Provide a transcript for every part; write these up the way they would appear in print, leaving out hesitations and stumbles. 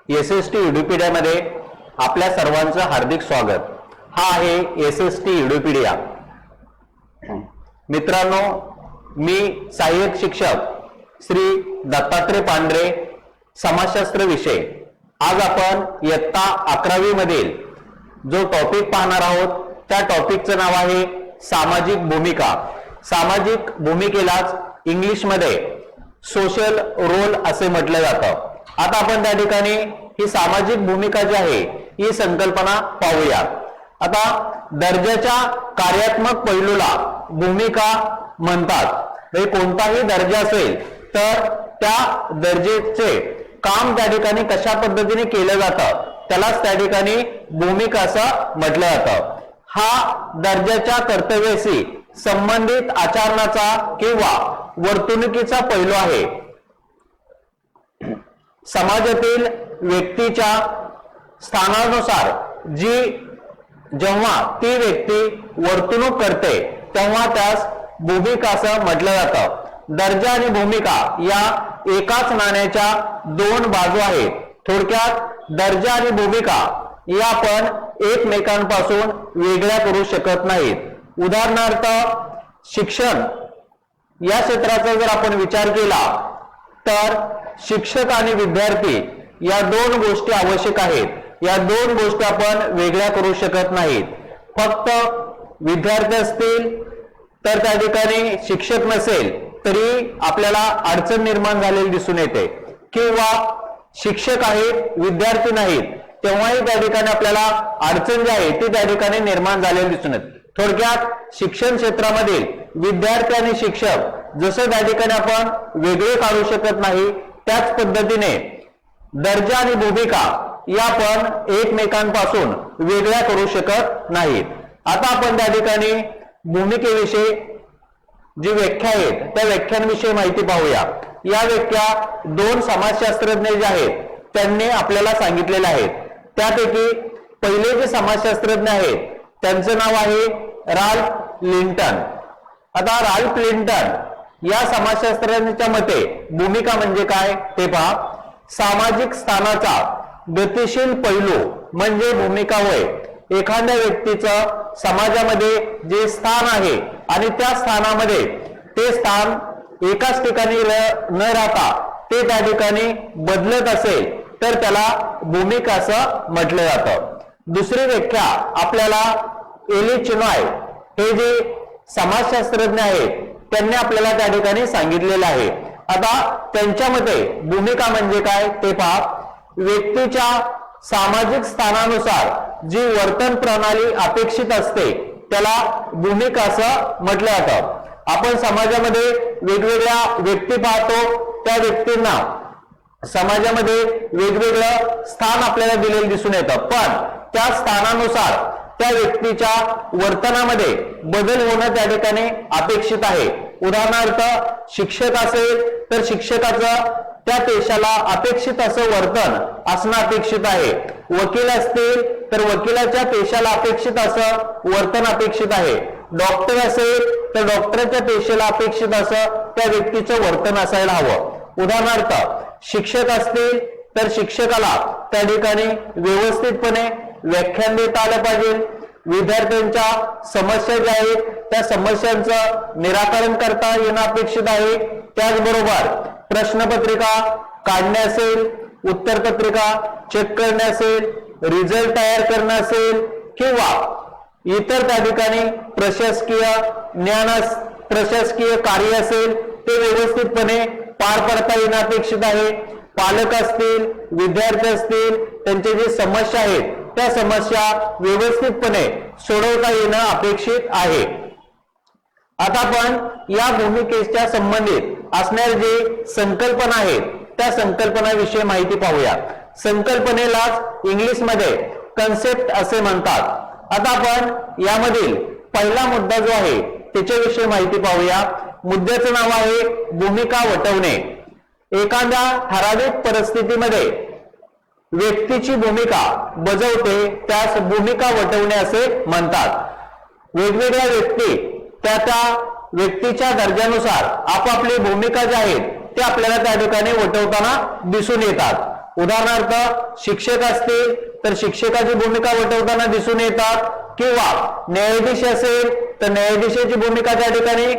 SST विकिपीडियामध्ये आपल्या सर्वांचं हार्दिक स्वागत। हा आहे एसएसटी विकिपीडिया। मित्रांनो, मी सहाय्यक शिक्षक श्री दत्तात्रय पांढरे, समाजशास्त्र विषय। आज आपण इयत्ता 11वी मधील जो टॉपिक पाहणार आहोत त्या टॉपिकचं नाव आहे सामाजिक भूमिका। सामाजिक भूमिकेलाच इंग्लिश मध्ये सोशल रोल असे म्हटलं जातं। आता आपण त्या ठिकाणी ही सामाजिक भूमिका जी आहे ही संकल्पना पाहूया। आता दर्जाच्या कार्यात्मक पैलूला भूमिका म्हणतात। कोणताही दर्जा असेल तर त्या दर्जेचे काम त्या ठिकाणी कशा पद्धतीने केलं जातं त्यालाच त्या ठिकाणी भूमिका असं म्हटलं जातं। हा दर्जाच्या कर्तव्याशी संबंधित आचरणाचा किंवा वर्तणुकीचा पैलू आहे। समाजातील व्यक्तीच्या स्थानानुसार जेव्हा ती व्यक्ती वर्तणूक करते तेव्हा त्यास भूमिका असं म्हटलं जातं। दर्जा आणि भूमिका या एकाच नाण्याच्या दोन बाजू आहेत। थोडक्यात दर्जा आणि भूमिका या आपण एकमेकांपासून वेगळ्या करू शकत नाहीत। उदाहरणार्थ शिक्षण या क्षेत्राचा जर आपण विचार केला तर शिक्षक आणि विद्यार्थी या दोन गोष्टी आवश्यक आहेत। या दोन गोष्टी आपण वेगळ्या करू शकत नाहीत। फक्त विद्यार्थी असतील तर त्या ठिकाणी शिक्षक नसेल तरी आपल्याला अडचण निर्माण झालेली दिसून येते, किंवा शिक्षक आहेत विद्यार्थी नाहीत तेव्हाही त्या ठिकाणी आपल्याला अडचण जी आहे ती त्या ठिकाणी निर्माण झालेली दिसून येते। थोडक्यात शिक्षण क्षेत्रामधील विद्यार्थी आणि शिक्षक जसं त्या ठिकाणी आपण वेगळे काढू शकत नाही, त्याच पद्धतीने दर्जा आणि भूमिका या आपण एकमेकांपासून वेगळ्या करू शकत नाहीत। आता आपण त्या ठिकाणी भूमिकेविषयी जी व्याख्या आहेत त्या व्याख्यांविषयी माहिती पाहूया। या व्याख्या दोन समाजशास्त्रज्ञ जे आहेत त्यांनी आपल्याला सांगितलेल्या आहेत। त्यापैकी पहिले जे समाजशास्त्रज्ञ आहेत त्यांचं नाव आहे राल्फ लिंटन। आता राल्फ लिंटन या समाजशास्त्रज्ञाच्या मते भूमिका म्हणजे काय ते पहा। सामाजिक स्थानाचा गतिशील पैलू म्हणजे भूमिका होय। एखाद्या व्यक्तीचं समाजामध्ये जे स्थान आहे आणि त्या स्थानामध्ये ते स्थान एकाच ठिकाणी न राहता ते त्या ठिकाणी बदलत असेल तर त्याला भूमिका असं म्हटलं जातं। दुसरी व्याख्या आपल्याला एली चिनॉय हे जे समाजशास्त्रज्ञ आहेत त्यांनी आपल्याला त्या ठिकाणी सांगितलेलं आहे। आता त्यांच्या मते भूमिका म्हणजे काय ते पहा। व्यक्तीच्या सामाजिक स्थानानुसार जी वर्तन प्रणाली अपेक्षित असते त्याला भूमिका असं म्हटलं जातं। आपण समाजामध्ये वेगवेगळ्या व्यक्ती पाहतो, त्या व्यक्तींना समाजामध्ये वेगवेगळं स्थान आपल्याला दिलेलं दिसून येतं, पण त्या स्थानानुसार त्या व्यक्तीच्या वर्तनामध्ये बदल होणं त्या ठिकाणी अपेक्षित आहे। उदाहरणार्थ शिक्षक असेल तर शिक्षकाचं त्या पेशाला अपेक्षित असं वर्तन असणं अपेक्षित आहे। वकील असतील तर वकिलाच्या पेशाला अपेक्षित असं वर्तन अपेक्षित आहे। डॉक्टर असेल तर डॉक्टरच्या पेशेला अपेक्षित असं त्या व्यक्तीचं वर्तन असायला हवं। उदाहरणार्थ शिक्षक असतील तर शिक्षकाला त्या ठिकाणी व्यवस्थितपणे व्याख्यान देता आलं पाहिजे। विद्यार्थ्यांच्या समस्या ज्या आहेत त्या समस्यांचं निराकरण करता येणं अपेक्षित आहे। त्याचबरोबर प्रश्नपत्रिका काढणे असेल, उत्तरपत्रिका चेक करणे असेल, रिझल्ट तयार करणं असेल किंवा इतर त्या ठिकाणी प्रशासकीय कार्य असेल ते व्यवस्थितपणे पार पडता येणं अपेक्षित आहे। पालक असतील, विद्यार्थी असतील, त्यांचे जे समस्या आहेत त्या समस्या व्यवस्थितपणे सोडवता येणं अपेक्षित आहे। आता आपण या भूमिकेच्या संबंधित असणाऱ्या जे संकल्पना आहेत त्या संकल्पनाविषयी माहिती पाहूया। संकल्पनेलाच इंग्लिश मध्ये कन्सेप्ट असे म्हणतात। आता आपण यामधील पहिला मुद्दा जो आहे त्याच्याविषयी माहिती पाहूया। मुद्द्याचं नाव आहे भूमिका वटवणे। एखाद्या ठराविक परिस्थितीमध्ये व्यक्तीची भूमिका बजावते त्यास भूमिका वटवणे असे म्हणतात। वेगवेगळ्या व्यक्ती त्या व्यक्तीच्या दर्जानुसार आपापली भूमिका जी आहेत ते आपल्याला त्या ठिकाणी वटवताना दिसून येतात। उदाहरणार्थ शिक्षक असतील तर शिक्षकाची भूमिका वठवताना दिसून येतात, किंवा न्यायाधीश असेल तर न्यायाधीशाची भूमिका त्या ठिकाणी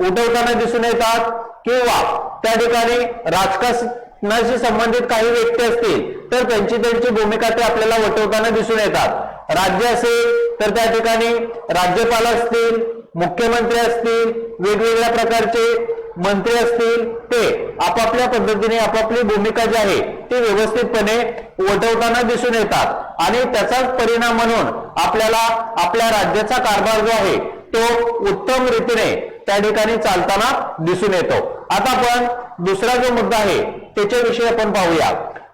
उठवताना दिसून येतात, किंवा त्या ठिकाणी राजकारणाशी संबंधित काही व्यक्ती असतील तर त्यांची भूमिका ते आपल्याला वठवताना दिसून येतात। राज्य असेल तर त्या ठिकाणी राज्यपाल असतील, मुख्यमंत्री असतील, वेगवेगळ्या प्रकारचे मंत्री असतील, ते आपापल्या पद्धतीने आपापली भूमिका जी आहे ती व्यवस्थितपणे वठवताना दिसून येतात आणि त्याचाच परिणाम म्हणून आपल्याला आपल्या राज्याचा कारभार जो आहे तो उत्तम रीतीने त्या ठिकाणी चालताना दिसून येतो। आता आपण दुसरा जो मुद्दा आहे त्याच्याविषयी आपण पाहूया।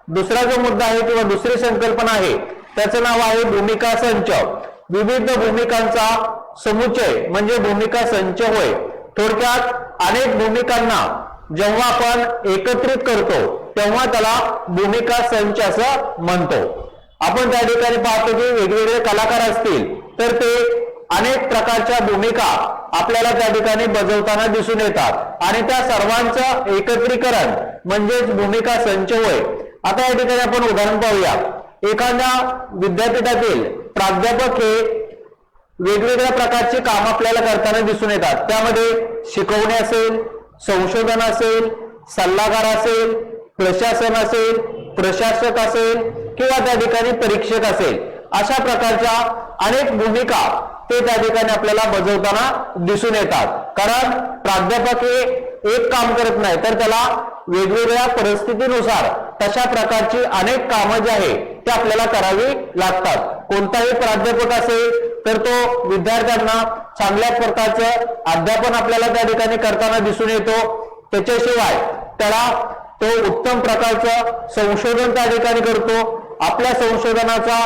दुसरा जो मुद्दा आहे किंवा दुसरी संकल्पना आहे त्याचं नाव आहे भूमिका संच। विविध भूमिकांचा समुच्चय म्हणजे भूमिका संच होय। थोडक्यात अनेक भूमिकांना जेव्हा आपण एकत्रित करतो तेव्हा त्याला भूमिका संच असं म्हणतो। आपण त्या ठिकाणी पाहतो की वेगवेगळे कलाकार असतील तर ते अनेक प्रकारच्या भूमिका आपल्याला त्या ठिकाणी बजावताना दिसून येतात आणि त्या सर्वांचं एकत्रीकरण म्हणजेच भूमिका संच होय। आता या ठिकाणी आपण उदाहरण पाहूया। एखाद्या विद्यापीठातील प्राध्यापक हे वेगवेगळ्या प्रकारचे काम आपल्याला करताना दिसून येतात। त्यामध्ये शिकवणे असेल, संशोधन असेल, सल्लागार असेल, प्रशासन असेल, प्रशासक असेल किंवा त्या ठिकाणी परीक्षक असेल, अशा प्रकारच्या अनेक भूमिका ते त्या ठिकाणी आपल्याला बजावताना दिसून येतात। कारण प्राध्यापक हे एक काम करत नाही तर त्याला वेगवेगळ्या परिस्थितीनुसार तशा प्रकारची अनेक कामं जी आहे ते आपल्याला करावी लागतात। कोणताही प्राध्यापक असेल तर तो विद्यार्थ्यांना चांगल्या प्रकारचं अध्यापन आपल्याला त्या ठिकाणी करताना दिसून येतो। त्याच्याशिवाय त्याला तो उत्तम प्रकारचं संशोधन त्या ठिकाणी करतो। आपल्या संशोधनाचा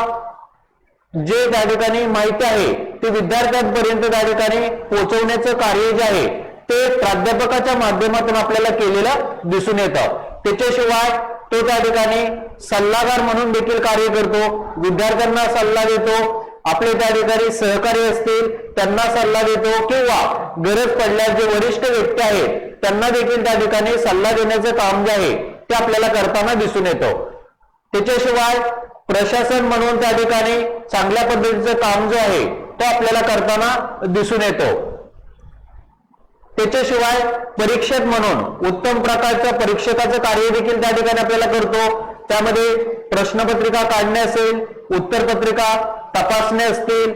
जे त्या ठिकाणी माहिती आहे ते विद्यार्थ्यांपर्यंत त्या ठिकाणी पोहोचवण्याचं कार्य जे आहे ते प्राध्यापकाच्या माध्यमातून आपल्याला केलेलं दिसून येतं। त्याच्याशिवाय तो त्या ठिकाणी सल्लागार म्हणून देखील कार्य करतो, विद्यार्थ्यांना सल्ला देतो, आपले त्या ठिकाणी सहकारी असतील त्यांना सल्ला देतो किंवा गरज पडल्यास जे वरिष्ठ व्यक्ती आहेत त्यांना देखील त्या ठिकाणी सल्ला देण्याचं काम जे आहे ते आपल्याला करताना दिसून येतं। त्याच्याशिवाय प्रशासन म्हणून त्या ठिकाणी चांगल्या पद्धतीचं काम जो आहे तो आपल्याला करताना दिसून येतो। त्याच्याशिवाय परीक्षक म्हणून उत्तम प्रकारचं परीक्षकाचं कार्य देखील त्या ठिकाणी आपल्याला करतो। त्यामध्ये प्रश्नपत्रिका काढणे असेल, उत्तरपत्रिका तपासणे असतील,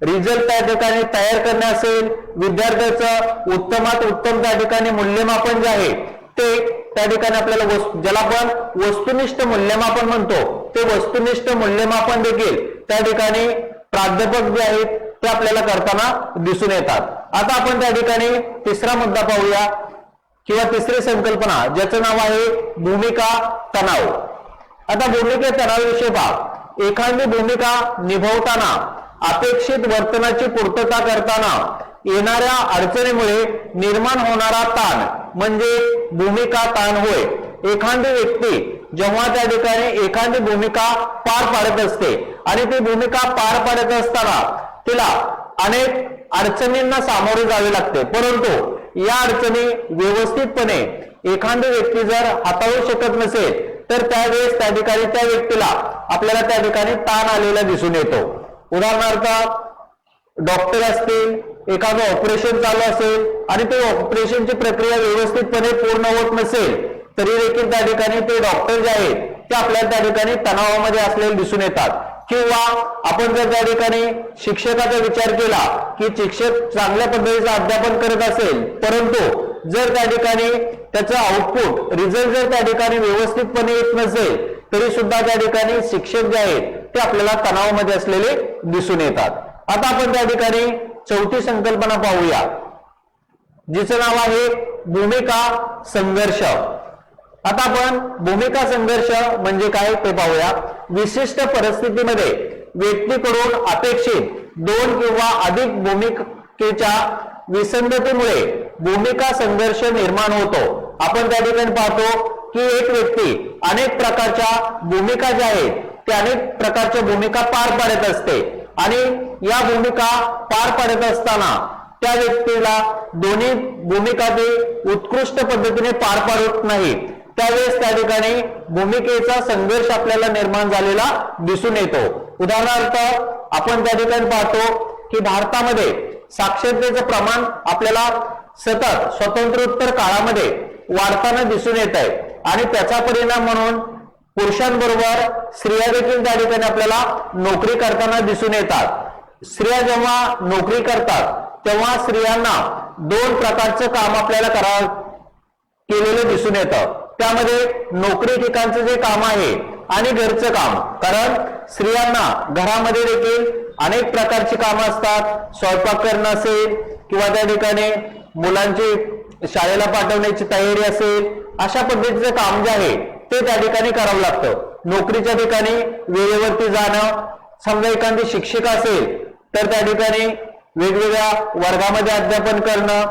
रिझल्ट त्या ठिकाणी तयार करणे असेल, विद्यार्थ्याचं उत्तमात उत्तम त्या ठिकाणी मूल्यमापन जे आहे ते त्या ठिकाणी आपल्याला ज्याला आपण वस्तुनिष्ठ मूल्यमापन म्हणतो ते वस्तुनिष्ठ मूल्यमापन देखील त्या ठिकाणी प्राध्यापक जे आहेत ते आपल्याला करताना दिसून येतात। आता आपण त्या ठिकाणी तिसरा मुद्दा पाहूया किंवा तिसरी संकल्पना ज्याचं नाव आहे भूमिका तणाव। आता भूमिका तणावाविषयी पहा। एखादी भूमिका निभावताना अपेक्षित वर्तनाची पूर्तता करताना येणाऱ्या अडचणीमुळे निर्माण होणारा ताण म्हणजे भूमिका ताण होय। एखादी व्यक्ती जेव्हा त्या ठिकाणी एखादी भूमिका पार पाडत असते आणि ती भूमिका पार पाडत असताना तिला अनेक अडचणींना सामोरे जावे लागते, परंतु या अडचणी व्यवस्थितपणे एखादी व्यक्ती जर हाताळू शकत नसेल तर त्यावेळेस त्या ठिकाणी त्या व्यक्तीला आपल्याला त्या ठिकाणी ताण आलेला दिसून येतो। उदाहरणार्थ डॉक्टर असतील, एखादं ऑपरेशन चालू असेल आणि ते ऑपरेशनची प्रक्रिया व्यवस्थितपणे पूर्ण होत नसेल तरी देखील त्या ठिकाणी ते डॉक्टर जे आहेत ते आपल्याला त्या ठिकाणी तणावामध्ये असलेले दिसून येतात। किंवा आपण जर त्या ठिकाणी शिक्षकाचा विचार केला की शिक्षक चांगल्या पद्धतीचं अध्यापन करत असेल परंतु जर त्या ठिकाणी त्याचं आउटपुट रिझल्ट जर त्या ठिकाणी व्यवस्थितपणे येत नसेल तरी सुद्धा त्या ठिकाणी शिक्षक जे आहेत ते आपल्याला तणावामध्ये असलेले दिसून येतात। आता आपण त्या ठिकाणी चौथी संकल्पना पाहूया जिचं नाव आहे भूमिका संघर्ष। आता आपण भूमिका संघर्ष म्हणजे काय ते पाहूया। विशिष्ट परिस्थितीमध्ये व्यक्तीकडून अपेक्षित दोन किंवा अधिक भूमिकेच्या विसंगतीमुळे भूमिका संघर्ष निर्माण होतो। आपण त्या ठिकाणी पाहतो की एक व्यक्ती अनेक प्रकारच्या भूमिका ज्या आहेत त्या अनेक प्रकारच्या भूमिका पार पाडत असते आणि या भूमिका पार पाडत असताना त्या व्यक्तीला दोन्ही भूमिका ते उत्कृष्ट पद्धतीने पार पाडत नाही। त्यावेळेस त्या ठिकाणी भूमिकेचा संघर्ष आपल्याला निर्माण झालेला दिसून येतो. उदाहरणार्थ आपण त्या ठिकाणी पाहतो की भारतामध्ये साक्षरतेचं प्रमाण आपल्याला सतत स्वातंत्र्योत्तर काळामध्ये वाढताना दिसून येत आहे आणि त्याचा परिणाम म्हणून पुरुषांबरोबर स्त्रिया देखील त्या ठिकाणी आपल्याला नोकरी करताना दिसून येतात. स्त्रिया जेव्हा नोकरी करतात तेव्हा स्त्रियांना दोन प्रकारचं काम आपल्याला केलेलं दिसून येतं. त्यामध्ये नोकरी ठिकाणचं जे काम आहे आणि घरचं काम. कारण स्त्रियांना घरामध्ये देखील अनेक प्रकारची कामं असतात. स्वयंपाक करणं असेल किंवा त्या ठिकाणी मुलांची शाळेला पाठवण्याची तयारी असेल, अशा पद्धतीचं काम जे आहे ते त्या ठिकाणी करावं लागतं. नोकरीच्या ठिकाणी वेळेवरती जाणं, समजा एखादी शिक्षिका असेल तर त्या ठिकाणी वेगवेगळ्या वर्गामध्ये अध्यापन करणं,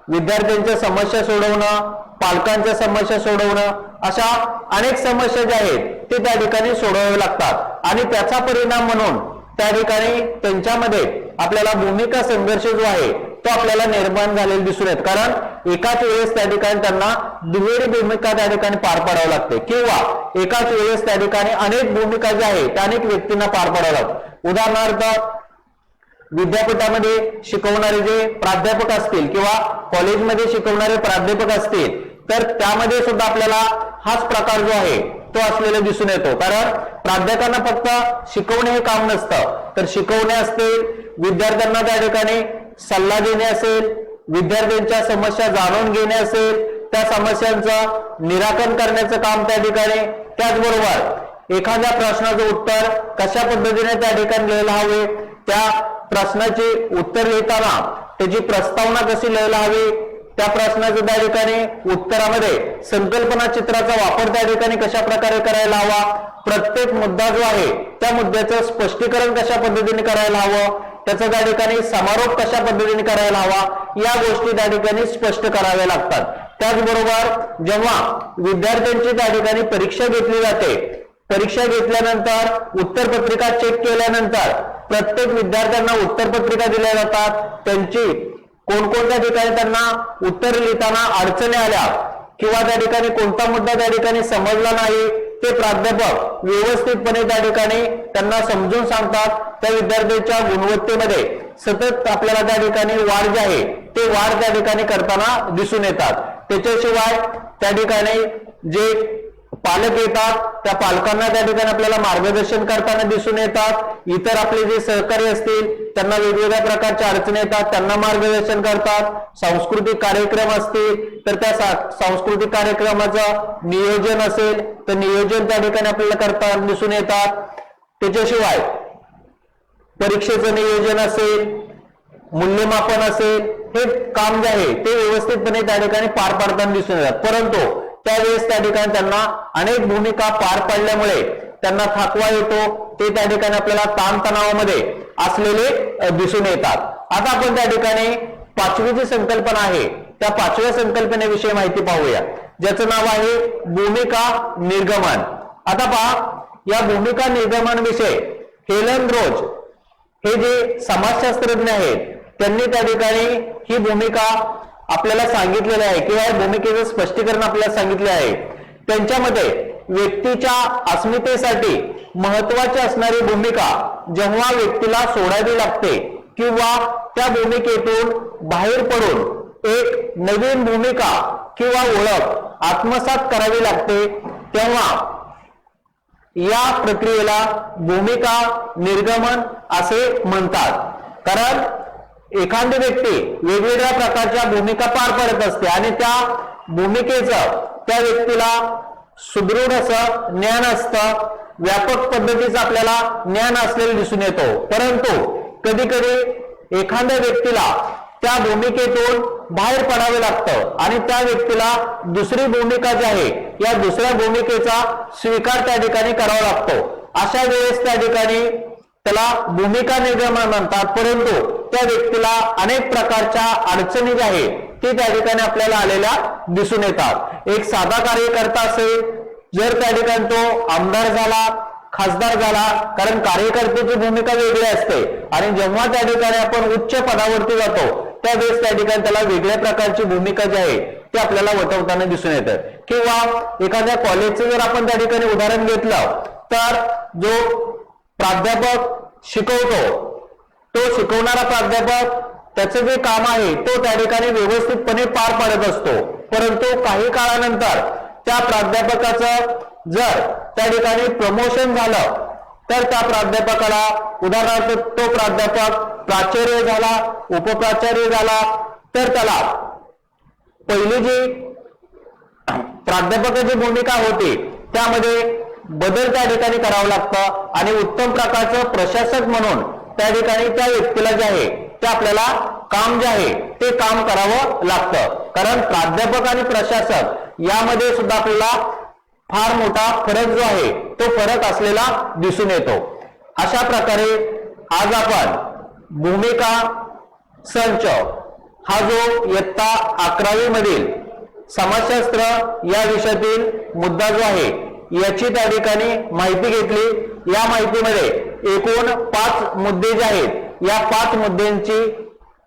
विद्यार्थ्यांच्या समस्या सोडवणं, पालकांच्या समस्या सोडवणं, अशा अनेक समस्या ज्या आहेत ते त्या ठिकाणी सोडवावे लागतात आणि त्याचा परिणाम म्हणून त्या ठिकाणी त्यांच्यामध्ये आपल्याला भूमिका संघर्ष जो आहे तो आपल्याला निर्माण झालेला दिसून येत. कारण एकाच वेळेस त्या ठिकाणी त्यांना दुहेरी भूमिका त्या ठिकाणी पार पाडावी लागते किंवा एकाच वेळेस त्या ठिकाणी अनेक भूमिका ज्या आहेत त्या अनेक व्यक्तींना पार पाडाव्या लागतात. उदाहरणार्थ विद्यापीठामध्ये शिकवणारे जे प्राध्यापक असतील किंवा कॉलेजमध्ये शिकवणारे प्राध्यापक असतील तर त्यामध्ये सुद्धा आपल्याला हाच प्रकार जो आहे तो असलेला दिसून येतो. कारण प्राध्यापकांना फक्त शिकवणे हे काम नसतं, तर शिकवणे असतील, विद्यार्थ्यांना त्या ठिकाणी सल्ला देणे असेल, विद्यार्थ्यांच्या समस्या जाणून घेणे असेल, त्या समस्यांचं निराकरण करण्याचं काम त्या ठिकाणी, त्याचबरोबर एखाद्या प्रश्नाचं उत्तर कशा पद्धतीने त्या ठिकाणी लिहायला हवे, त्या प्रश्नाचे उत्तर लिहिताना त्याची प्रस्तावना कशी लिहायला हवी, त्या प्रश्नाच्या त्या ठिकाणी उत्तरामध्ये संकल्पना चित्राचा वापर त्या ठिकाणी कशा प्रकारे करायला हवा, प्रत्येक मुद्दा जो आहे त्या मुद्द्याचं स्पष्टीकरण कशा पद्धतीने करायला हवं, त्याचा त्या ठिकाणी समारोप कशा पद्धतीने करायला हवा, या गोष्टी त्या ठिकाणी स्पष्ट कराव्या लागतात. त्याचबरोबर जेव्हा विद्यार्थ्यांची त्या ठिकाणी परीक्षा घेतली जाते, परीक्षा घेतल्यानंतर उत्तरपत्रिका चेक केल्यानंतर प्रत्येक विद्यार्थ्यांना उत्तरपत्रिका दिल्या जातात. त्यांची कोणकोणत्या ठिकाणी त्यांना उत्तर लिहिताना अडचणी आल्या किंवा त्या ठिकाणी कोणता मुद्दा त्या ठिकाणी समजला नाही ते प्राध्यापक व्यवस्थितपणे त्या ठिकाणी त्यांना समजून सांगतात. त्या विद्यार्थ्यांच्या गुणवत्तेमध्ये सतत आपल्याला त्या ठिकाणी वाढ जी आहे ते वाढ त्या ठिकाणी करताना दिसून येतात. त्याच्याशिवाय त्या ठिकाणी जे पालक येतात त्या पालकांना त्या ठिकाणी आपल्याला मार्गदर्शन करताना दिसून येतात. इतर आपले जे सहकारी असतील त्यांना वेगवेगळ्या प्रकारच्या अडचणी येतात, त्यांना मार्गदर्शन करतात. सांस्कृतिक कार्यक्रम असतील तर त्या सांस्कृतिक कार्यक्रमाचं नियोजन असेल तर नियोजन त्या ठिकाणी आपल्याला करताना दिसून येतात. त्याच्याशिवाय परीक्षेचं नियोजन असेल, मूल्यमापन असेल, हे काम जे आहे ते व्यवस्थितपणे त्या ठिकाणी पार पाडताना दिसून येतात. परंतु त्यावेळेस त्या ठिकाणी त्यांना अनेक भूमिका पार पाडल्यामुळे त्यांना थकवा येतो, ते त्या ठिकाणी आपल्याला ताणतणावामध्ये असलेले दिसून येतात. आता आपण त्या ठिकाणी पाचवी जी संकल्पना आहे त्या पाचव्या संकल्पनेविषयी माहिती पाहूया, ज्याचं नाव आहे भूमिका निर्गमन. आता पहा, या भूमिका निर्गमन विषय हेलन रोज हे जे समाजशास्त्रज्ञ आहेत त्यांनी त्या ठिकाणी ही भूमिका आपल्याला सांगितलेलं आहे किंवा भूमिकेचं स्पष्टीकरण आपल्याला सांगितले आहे. त्यांच्यामध्ये व्यक्तीच्या अस्मितेसाठी महत्वाची असणारी भूमिका जेव्हा व्यक्तीला सोडावी लागते किंवा त्या भूमिकेतून बाहेर पडून एक नवीन भूमिका किंवा ओळख आत्मसात करावी लागते, तेव्हा या प्रक्रियेला भूमिका निर्गमन असे म्हणतात. कारण एखादी व्यक्ती वेगवेगळ्या प्रकारच्या भूमिका पार पाडत असते आणि त्या भूमिकेचं त्या व्यक्तीला सुदृढ असं ज्ञान असतं, व्यापक पद्धतीचं आपल्याला ज्ञान असलेलं दिसून येतो. परंतु कधी कधी एखाद्या व्यक्तीला त्या भूमिकेतून बाहेर पडावे लागतं आणि त्या व्यक्तीला दुसरी भूमिका जी आहे या दुसऱ्या भूमिकेचा स्वीकार त्या ठिकाणी करावा लागतो. अशा वेळेस त्या ठिकाणी त्याला भूमिका निर्गमन म्हणतात. परंतु त्या व्यक्तीला अनेक प्रकारच्या अडचणी ज्या आहेत ते त्या ठिकाणी आपल्याला आलेल्या दिसून येतात. एक साधा कार्यकर्ता असेल, जर त्या ठिकाणी तो आमदार झाला, खासदार झाला, कारण कार्यकर्त्याची भूमिका वेगळी असते आणि जेव्हा त्या ठिकाणी आपण उच्च पदावरती जातो त्यावेळेस त्या ठिकाणी त्याला वेगळ्या प्रकारची भूमिका जी आहे ते आपल्याला वटवताना दिसून येतं. किंवा एखाद्या कॉलेजचं जर आपण त्या ठिकाणी उदाहरण घेतलं तर जो प्राध्यापक शिकवतो तो शिकवणारा प्राध्यापक त्याचं जे काम आहे तो त्या ठिकाणी व्यवस्थितपणे पार पाडत असतो. परंतु काही काळानंतर त्या प्राध्यापकाचं जर त्या ठिकाणी प्रमोशन झालं तर त्या प्राध्यापकाला उदाहरणार्थ तो प्राध्यापक प्राचार्य झाला, उपप्राचार्य झाला तर त्याला पहिली जी प्राध्यापकाची भूमिका होती त्यामध्ये बदल त्या ठिकाणी करावं लागतं आणि उत्तम प्रकारचं प्रशासक म्हणून त्या ठिकाणी त्या व्यक्तीला जे आहे ते आपल्याला काम जे आहे ते काम करावं लागतं. कारण प्राध्यापक आणि प्रशासक यामध्ये सुद्धा आपल्याला फार मोठा फरक जो आहे तो फरक असलेला दिसून येतो. अशा प्रकारे आज आपण भूमिका संच हा जो इयत्ता 11वी मधील समाजशास्त्र या विषयातील मुद्दा जो आहे याची त्या ठिकाणी माहिती घेतली. या माहितीमध्ये एकूण 5 मुद्दे जे आहेत या 5 मुद्द्यांची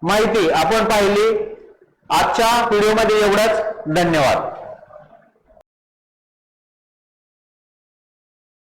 माहिती आपण पाहिली. आजच्या व्हिडिओमध्ये एवढंच. धन्यवाद.